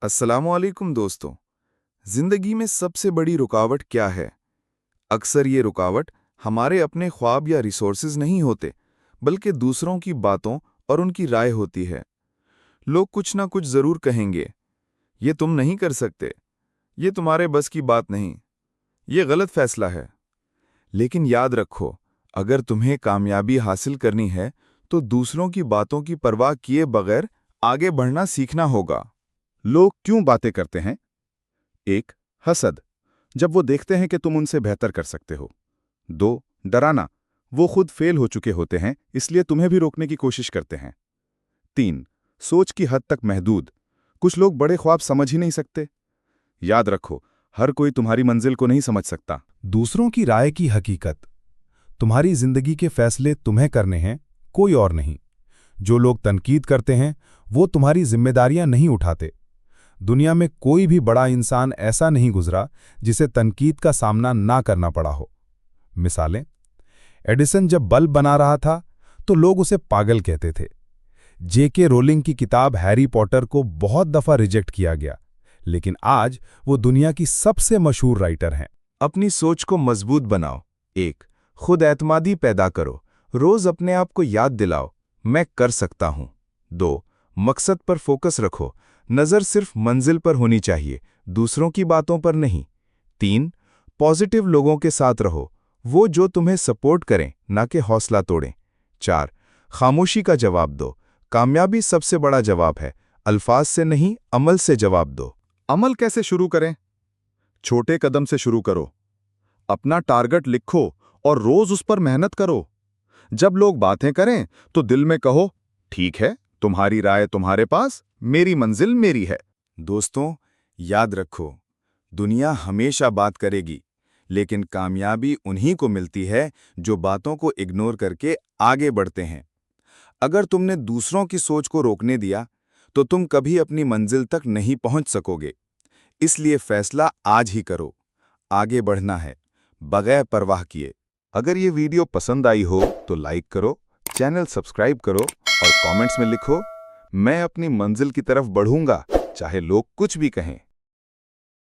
अस्सलामुअलैकुम दोस्तों। जिंदगी में सबसे बड़ी रुकावट क्या है? अक्सर ये रुकावट हमारे अपने ख्वाब या रिसोर्सेज नहीं होते, बल्कि दूसरों की बातों और उनकी राय होती है। लोग कुछ ना कुछ जरूर कहेंगे, ये तुम नहीं कर सकते, ये तुम्हारे बस की बात नहीं, ये गलत फैसला है। लेकिन याद रखो, अगर तुम्हें कामयाबी हासिल करनी है तो दूसरों की बातों की परवाह किए बगैर आगे बढ़ना सीखना होगा। लोग क्यों बातें करते हैं? एक, हसद, जब वो देखते हैं कि तुम उनसे बेहतर कर सकते हो। दो, डराना, वो खुद फेल हो चुके होते हैं इसलिए तुम्हें भी रोकने की कोशिश करते हैं। तीन, सोच की हद तक महदूद, कुछ लोग बड़े ख्वाब समझ ही नहीं सकते। याद रखो, हर कोई तुम्हारी मंजिल को नहीं समझ सकता। दूसरों की राय की हकीकत। तुम्हारी जिंदगी के फैसले तुम्हें करने हैं, कोई और नहीं। जो लोग तनकीद करते हैं वो तुम्हारी जिम्मेदारियां नहीं उठाते। दुनिया में कोई भी बड़ा इंसान ऐसा नहीं गुजरा जिसे तनकीद का सामना ना करना पड़ा हो। मिसालें, एडिसन जब बल्ब बना रहा था तो लोग उसे पागल कहते थे। जेके रोलिंग की किताब हैरी पॉटर को बहुत दफा रिजेक्ट किया गया, लेकिन आज वो दुनिया की सबसे मशहूर राइटर हैं। अपनी सोच को मजबूत बनाओ। एक, खुद एतमादी पैदा करो। रोज अपने आप को याद दिलाओ, मैं कर सकता हूं। दो, मकसद पर फोकस रखो। नजर सिर्फ मंजिल पर होनी चाहिए, दूसरों की बातों पर नहीं। तीन, पॉजिटिव लोगों के साथ रहो, वो जो तुम्हें सपोर्ट करें, ना कि हौसला तोड़ें। चार, खामोशी का जवाब दो। कामयाबी सबसे बड़ा जवाब है, अल्फाज से नहीं, अमल से जवाब दो। अमल कैसे शुरू करें? छोटे कदम से शुरू करो। अपना टारगेट लिखो और रोज उस पर मेहनत करो। जब लोग बातें करें तो दिल में कहो, ठीक है, तुम्हारी राय तुम्हारे पास, मेरी मंजिल मेरी है। दोस्तों, याद रखो, दुनिया हमेशा बात करेगी, लेकिन कामयाबी उन्हीं को मिलती है जो बातों को इग्नोर करके आगे बढ़ते हैं। अगर तुमने दूसरों की सोच को रोकने दिया तो तुम कभी अपनी मंजिल तक नहीं पहुंच सकोगे। इसलिए फैसला आज ही करो, आगे बढ़ना है बगैर परवाह किए। अगर ये वीडियो पसंद आई हो तो लाइक करो, चैनल सब्सक्राइब करो और कमेंट्स में लिखो, मैं अपनी मंजिल की तरफ बढ़ूंगा, चाहे लोग कुछ भी कहें।